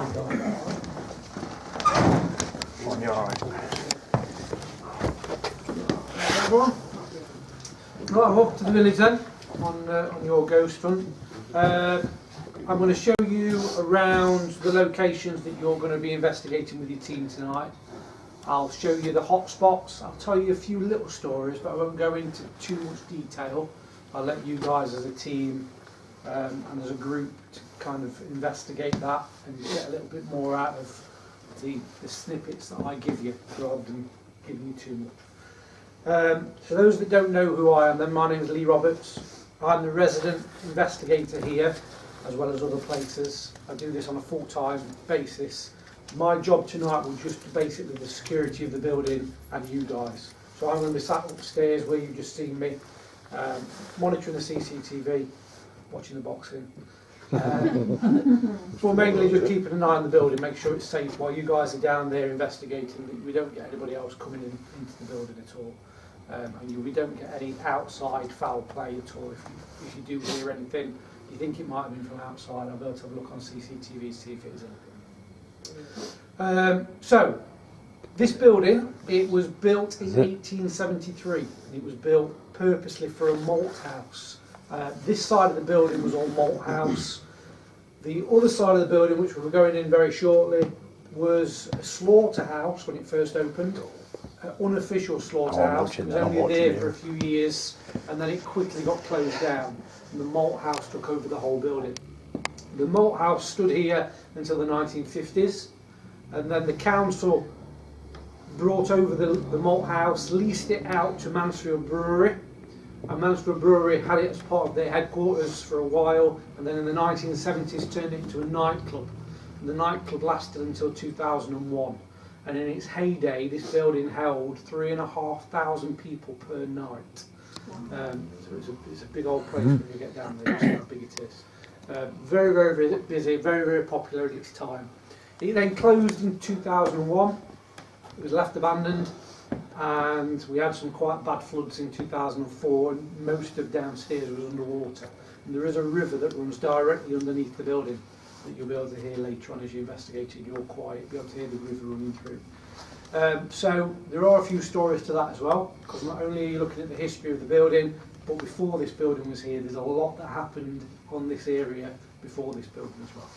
On your right. Everyone? Right, I'm up to the village then, on your ghost hunt. I'm going to show you around the locations that you're going to be investigating with your team tonight. I'll show you the hot spots. I'll tell you a few little stories, but I won't go into too much detail. I'll let you guys as a team and as a group to kind of investigate that and get a little bit more out of the snippets that I give you, rather than giving you too much. For those that don't know who I am, then my name is Lee Roberts. I'm the resident investigator here, as well as other places. I do this on a full-time basis. My job tonight will just be basically the security of the building and you guys. So I'm going to be sat upstairs where you've just seen me, monitoring the CCTV, watching the boxing. So mainly just keeping an eye on the building, make sure it's safe while you guys are down there investigating, that we don't get anybody else coming into the building at all. And we don't get any outside foul play at all. If you do hear anything, you think it might have been from outside, I'll be able to have a look on CCTV to see if it is anything. So, this building, it was built in 1873. And it was built purposely for a malt house. This side of the building was all malt house. The other side of the building, which we'll be going in very shortly, was a slaughterhouse when it first opened. Unofficial slaughterhouse. It was only there for a few years, and then it quickly got closed down. And the malt house took over the whole building. The malt house stood here until the 1950s, and then the council brought over the malt house, leased it out to Mansfield Brewery, and Mansfield Brewery had it as part of their headquarters for a while, and then in the 1970s turned it into a nightclub. And the nightclub lasted until 2001, and in its heyday this building held 3,500 people per night. So it's a big old place when you get down there, that's how big it is. Very, very busy, very, very popular at its time. It then closed in 2001, it was left abandoned, and we had some quite bad floods in 2004, and most of downstairs was underwater. And there is a river that runs directly underneath the building that you'll be able to hear later on as you investigate it. You're quiet, you'll be able to hear the river running through. So there are a few stories to that as well, because not only are you looking at the history of the building, but before this building was here, there's a lot that happened on this area before this building as well.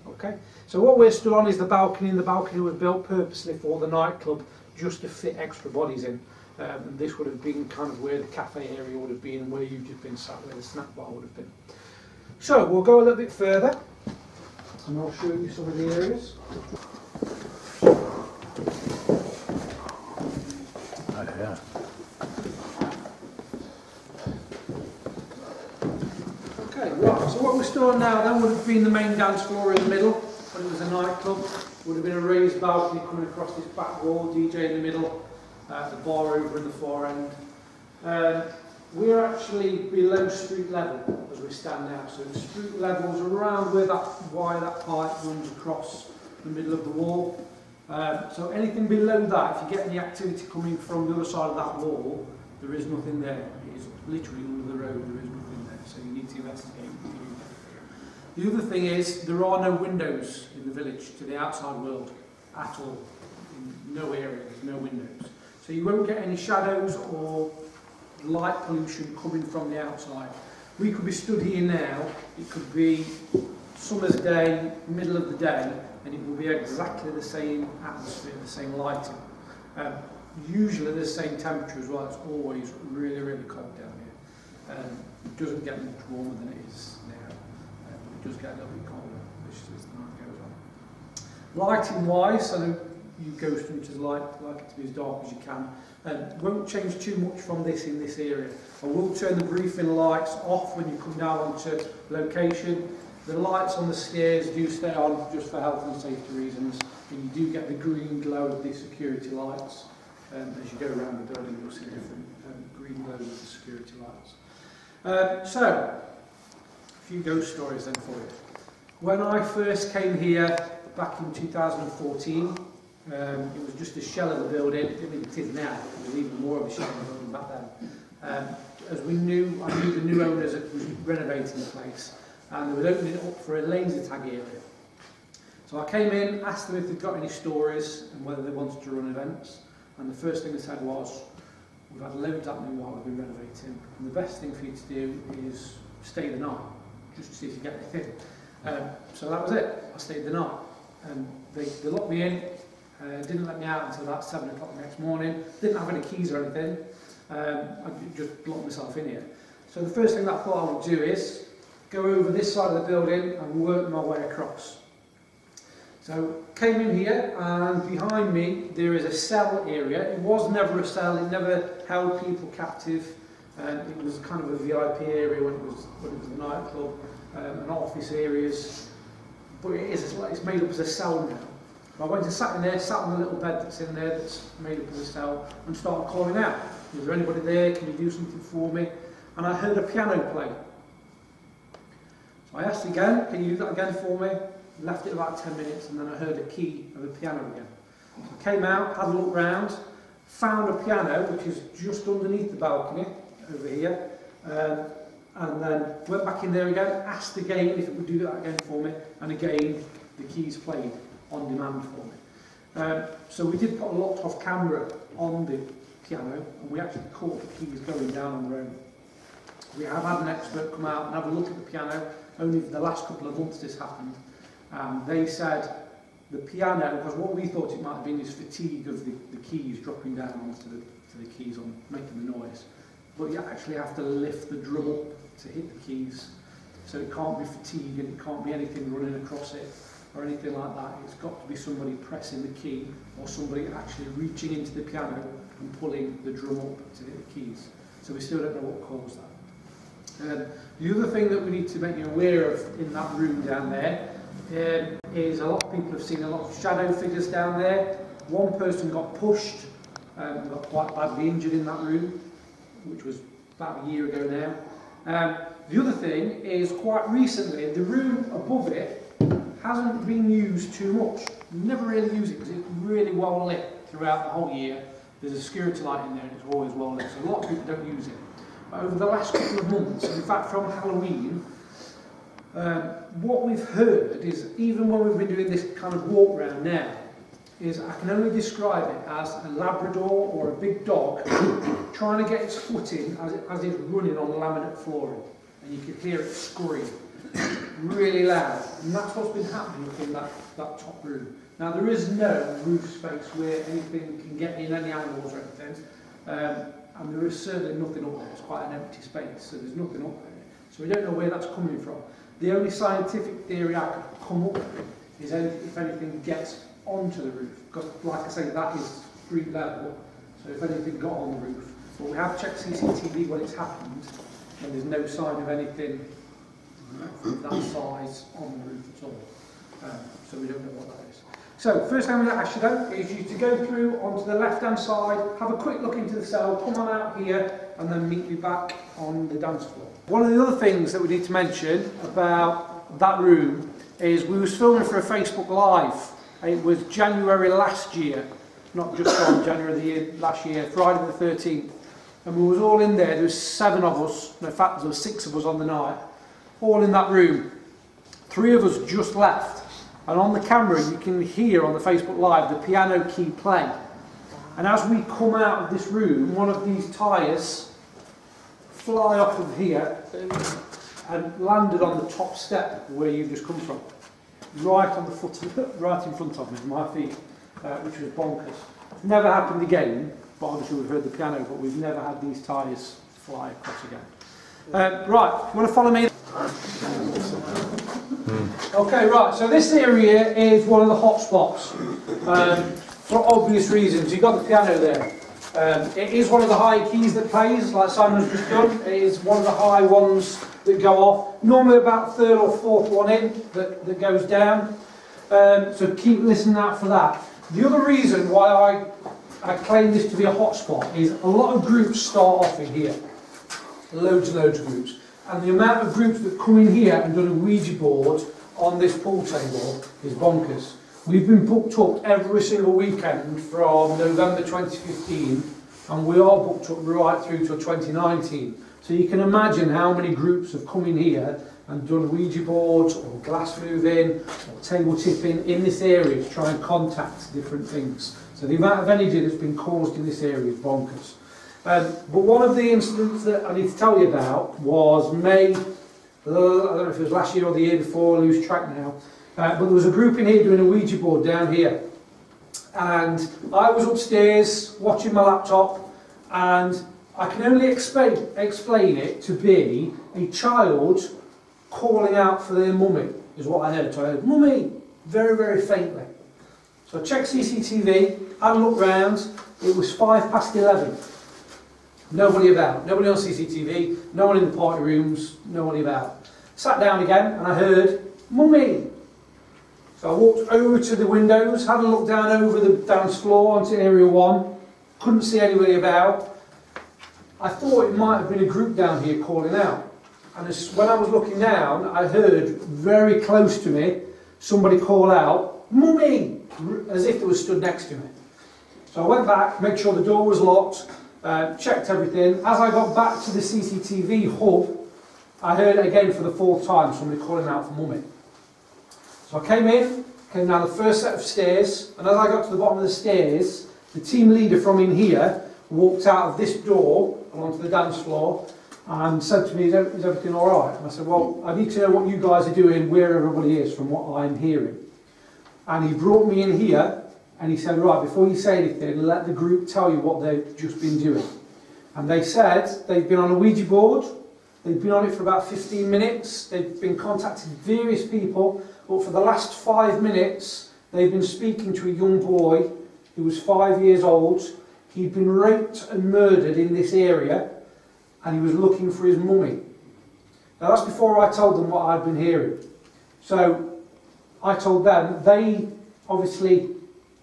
Okay, so what we're stood on is the balcony, and the balcony was built purposely for the nightclub, just to fit extra bodies in. And this would have been kind of where the cafe area would have been, and where you've just been sat, where the snack bar would have been. So we'll go a little bit further, and I'll show you some of the areas. Oh, yeah. Okay, right, so what we're stood on now then would have been the main dance floor in the middle, when it was a nightclub. Would have been a raised balcony coming across this back wall, DJ in the middle, the bar over in the far end. We're actually below street level as we stand now, so the street level's around where why that pipe runs across the middle of the wall. So anything below that, if you get any activity coming from the other side of that wall, there is nothing there. It is literally under the road, there is nothing there, so you need to investigate. The other thing is, there are no windows in the village to the outside world at all. In no area, there's no windows. So you won't get any shadows or light pollution coming from the outside. We could be stood here now, it could be summer's day, middle of the day, and it will be exactly the same atmosphere, the same lighting. Usually the same temperature as well. It's always really, really cold down here. It doesn't get much warmer than it is now. It does get a little bit colder as the night goes on. Lighting wise, so you ghost hunters like it to be as dark as you can. Won't change too much from this in this area. I will turn the briefing lights off when you come down onto location. The lights on the stairs do stay on just for health and safety reasons, and you do get the green glow of the security lights. As you go around the building, you'll see different green glow of the security lights. So, a few ghost stories then for you. When I first came here back in 2014, it was just a shell of the building. I mean, it is now. It was even more of a shell of the building back then. As I knew the new owners that was renovating the place, and they were opening it up for a laser tag area. So I came in, asked them if they'd got any stories and whether they wanted to run events. And the first thing they said was, we've had loads happening while we've been renovating, and the best thing for you to do is stay the night, just to see if you get anything. So that was it. I stayed the night. And they locked me in, didn't let me out until about 7 o'clock the next morning. Didn't have any keys or anything. I just locked myself in here. So the first thing that I thought I would do is go over this side of the building and work my way across. So came in here, and behind me there is a cell area. It was never a cell, it never held people captive. It was kind of a VIP area when it was a nightclub, and office areas. But it's made up as a cell now. I went and sat in there, sat on the little bed that's in there that's made up as a cell, and started calling out. Is there anybody there? Can you do something for me? And I heard a piano play. So I asked again, can you do that again for me? Left it about 10 minutes, and then I heard a key of a piano again. So I came out, had a look round, found a piano which is just underneath the balcony over here, and then went back in there again, asked again if it would do that again for me, and again the keys played on demand for me. So we did put a locked off camera on the piano, and we actually caught the keys going down on their own. We have had an expert come out and have a look at the piano. Only the last couple of months this happened. They said the piano, because what we thought it might have been is fatigue of the keys dropping down onto the keys on making the noise. But you actually have to lift the drum up to hit the keys. So it can't be fatigue, and it can't be anything running across it or anything like that. It's got to be somebody pressing the key, or somebody actually reaching into the piano and pulling the drum up to hit the keys. So we still don't know what caused that. The other thing that we need to make you aware of in that room down there is a lot of people have seen a lot of shadow figures down there. One person got pushed and got quite badly injured in that room, which was about a year ago now. The other thing is, quite recently, the room above it hasn't been used too much. You never really use it because it's really well lit throughout the whole year. There's a security light in there and it's always well lit, so a lot of people don't use it. But over the last couple of months, in fact from Halloween, what we've heard is, even when we've been doing this kind of walk round now, is I can only describe it as a Labrador or a big dog trying to get its foot in as it's running on the laminate flooring. And you can hear it scream really loud. And that's what's been happening up in that top room. Now there is no roof space where anything can get in, any animals or anything. And there is certainly nothing up there. It's quite an empty space, so there's nothing up there. So we don't know where that's coming from. The only scientific theory I could come up with is if anything gets onto the roof, because like I say, that is street level, so if anything got on the roof. But we have checked CCTV when it's happened, and there's no sign of anything of that size on the roof at all. So we don't know what that is. So first thing I'm going to ask you though is you to go through onto the left hand side, have a quick look into the cell, come on out here, and then meet me back on the dance floor. One of the other things that we need to mention about that room is we was filming for a Facebook Live. It was January last year, not just on January last year, Friday the 13th. And we was all in there. There was 7 of us, in fact there was 6 of us on the night, all in that room. 3 of us just left. And on the camera you can hear on the Facebook Live the piano key play. And as we come out of this room, one of these tyres fly off of here and landed on the top step where you've just come from. Right on the foot, right in front of me, my feet, which was bonkers. Never happened again, but obviously we've heard the piano, but we've never had these tyres fly across again. Right, you want to follow me? Okay, right, so this area is one of the hot spots, for obvious reasons. You've got the piano there. It is one of the high keys that plays, like Simon's just done. It is one of the high ones that go off. Normally about 3rd or 4th one in that goes down. So keep listening out for that. The other reason why I claim this to be a hotspot is a lot of groups start off in here. Loads and loads of groups. And the amount of groups that come in here and done a Ouija board on this pool table is bonkers. We've been booked up every single weekend from November 2015, and we are booked up right through to 2019. So you can imagine how many groups have come in here and done Ouija boards or glass moving or table tipping in this area to try and contact different things. So the amount of energy that's been caused in this area is bonkers. But one of the incidents that I need to tell you about was May, I don't know if it was last year or the year before, I lose track now, but there was a group in here doing a Ouija board down here. And I was upstairs watching my laptop, and I can only explain it to be a child calling out for their mummy, is what I heard. So I heard, "Mummy," very, very faintly. So I checked CCTV, had a look round, it was 11:05. Nobody about, nobody on CCTV, no one in the party rooms, nobody about. Sat down again and I heard, "Mummy." So I walked over to the windows, had a look down over the dance floor onto area 1, couldn't see anybody about. I thought it might have been a group down here calling out. And when I was looking down, I heard very close to me somebody call out, "Mummy," as if they were stood next to me. So I went back, made sure the door was locked, checked everything. As I got back to the CCTV hub, I heard again for the 4th time somebody calling out for "Mummy." So I came down the first set of stairs, and as I got to the bottom of the stairs, the team leader from in here walked out of this door and onto the dance floor and said to me, is everything all right? And I said, "Well, I need to know what you guys are doing, where everybody is, from what I'm hearing." And he brought me in here and he said, "Right, before you say anything, let the group tell you what they've just been doing." And they said they've been on a Ouija board, they've been on it for about 15 minutes, they've been contacting various people, but for the last 5 minutes they've been speaking to a young boy who was 5 years old. He'd been raped and murdered in this area, and he was looking for his mummy. Now that's before I told them what I'd been hearing. So I told them, they obviously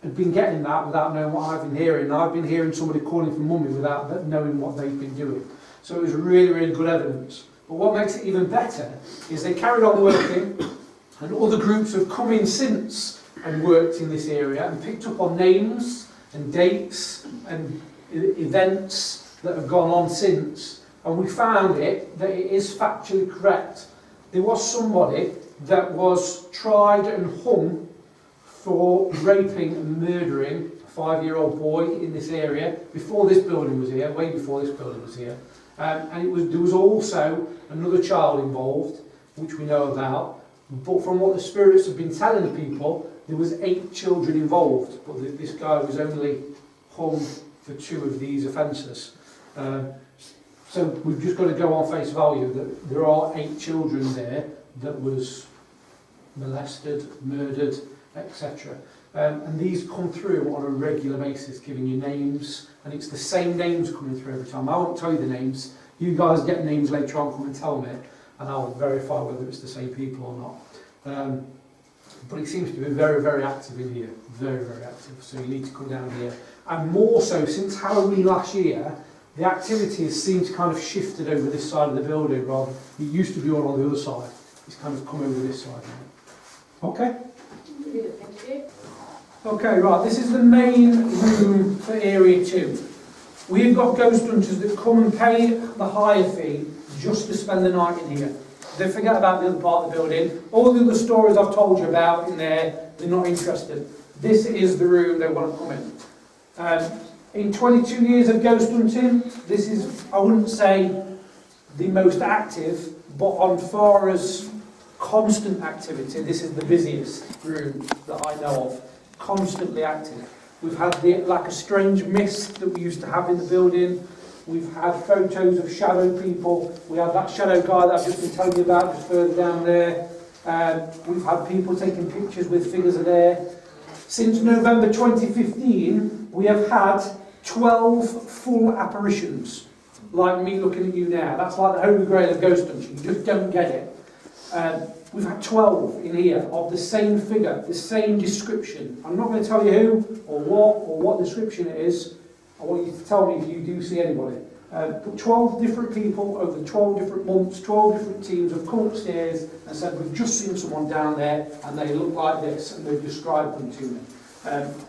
had been getting that without knowing what I've been hearing. And I've been hearing somebody calling for mummy without knowing what they've been doing. So it was really, really good evidence. But what makes it even better is they carried on working, and other groups have come in since and worked in this area and picked up on names and dates and events that have gone on since, and we found that it is factually correct. There was somebody that was tried and hung for raping and murdering a 5-year-old boy in this area before this building was here, way before this building was here. And there was also another child involved, which we know about, but from what the spirits have been telling people, there was 8 children involved, but this guy was only hung for 2 of these offences. So we've just got to go on face value that there are 8 children there that was molested, murdered, etc. And these come through on a regular basis, giving you names, and it's the same names coming through every time. I won't tell you the names. You guys get names later on, come and tell me, and I'll verify whether it's the same people or not. But it seems to be very, very active in here. Very, very active. So you need to come down here. And more so, since Halloween last year, the activity has seemed to kind of shifted over this side of the building rather. It used to be all on the other side. It's kind of come over this side now. Okay? Thank you. Okay, right. This is the main room for Area 2. We've got ghost hunters that come and pay the hire fee just to spend the night in here. They forget about the other part of the building. All the other stories I've told you about in there, they're not interested. This is the room they want to come in. In 22 years of ghost hunting, this is, I wouldn't say the most active, but on far as constant activity, this is the busiest room that I know of. Constantly active. We've had like a strange mist that we used to have in the building. We've had photos of shadow people. We had that shadow guy that I've just been telling you about just further down there. We've had people taking pictures with figures of there. Since November 2015, we have had 12 full apparitions, like me looking at you now. That's like the holy grail of ghost hunting. You just don't get it. We've had 12 in here of the same figure, the same description. I'm not going to tell you who or what description it is. I want you to tell me if you do see anybody. But 12 different people over 12 different months, 12 different teams have come upstairs and said, we've just seen someone down there and they look like this, and they've described them to me.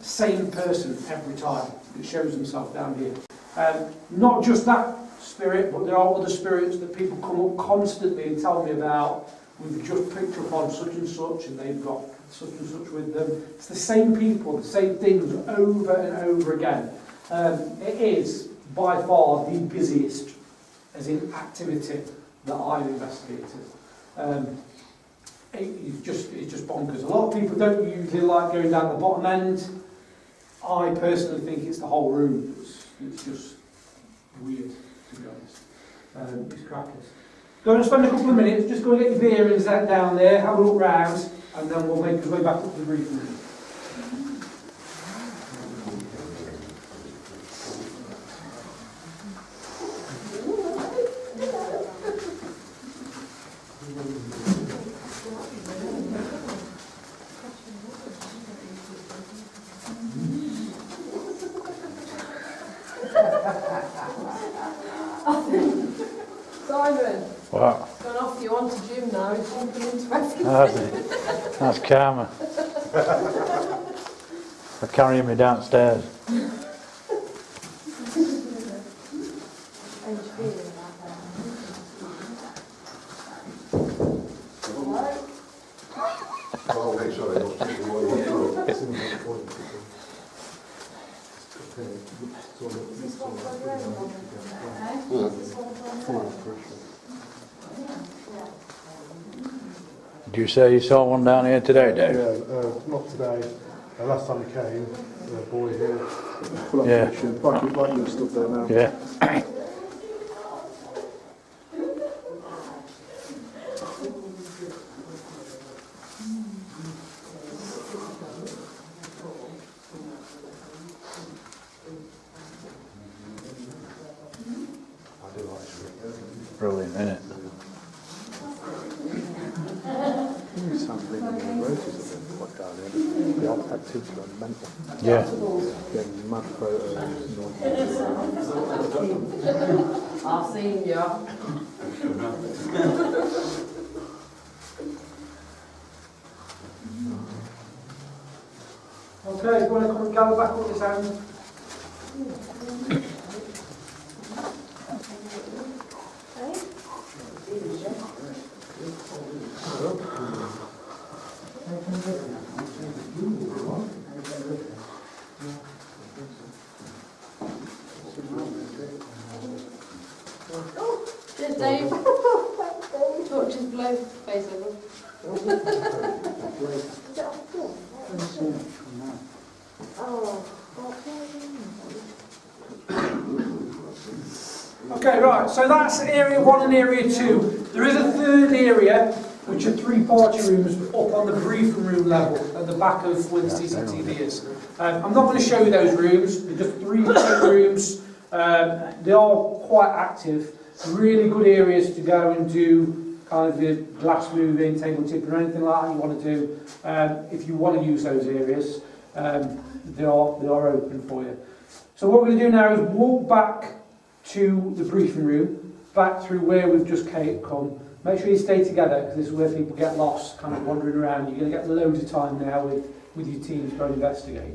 Same person every time that shows himself down here. Not just that spirit, but there are other spirits that people come up constantly and tell me about. we've just picked up on such and such, and they've got such and such with them. It's the same people, the same things over and over again. It is by far the busiest, as in activity, that I've investigated. It's just bonkers. A lot of people don't usually like going down the bottom end. I personally think it's the whole room. It's just weird, to be honest. It's crackers. Go and spend a couple of minutes, just go and get your bearings down there, have a look round, and then we'll make our way back up to the briefing room. Simon, What? gone off you onto gym now, he's jumping into everything. That's karma. They're carrying me downstairs. Did you say you saw one down here today, Dave? Yeah, not today. Last time he came, the boy here. Full Yeah. ammunition, like you stood there now. Yeah. Brilliant, isn't it? Sampling the roses of them, like down here. The activities are mental. Yeah. Getting mad photos. I've seen you. Okay, you want to come and gather back up this end? Cheers, Dave. Touch his blow face over. Okay, right, so that's area 1 and area 2. There is a third area, which are 3 party rooms up on the briefing room level at the back of where the CCTV is. I'm not going to show you those rooms, they're just 3 different rooms. They are quite active, really good areas to go and do kind of the glass moving, table tipping, or anything like that you want to do. If you want to use those areas, they are open for you. So what we're going to do now is walk back to the briefing room, back through where we've just come. Make sure you stay together, because this is where people get lost, kind of wandering around. You're going to get loads of time now with your teams to investigate.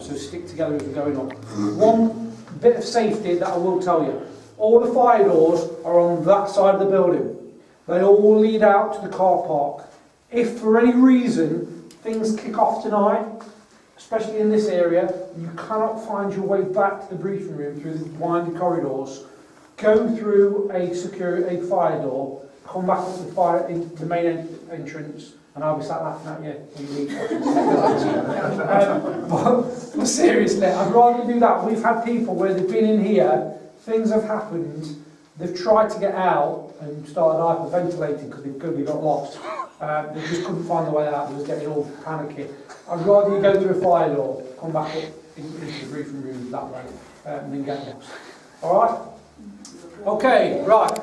So stick together as we're going on. One bit of safety that I will tell you. All the fire doors are on that side of the building. They all lead out to the car park. If for any reason things kick off tonight, especially in this area, you cannot find your way back to the briefing room through the winding corridors, go through a fire door, come back up the main entrance, and I'll be sat laughing at you when you leave. But seriously, I'd rather do that. We've had people where they've been in here, things have happened, they've tried to get out and started hyperventilating because they got lost. They just couldn't find the way out, they was getting all panicky. I'd rather you go through a fire door, come back up into the briefing room that way, and then get lost. Alright? Okay, right.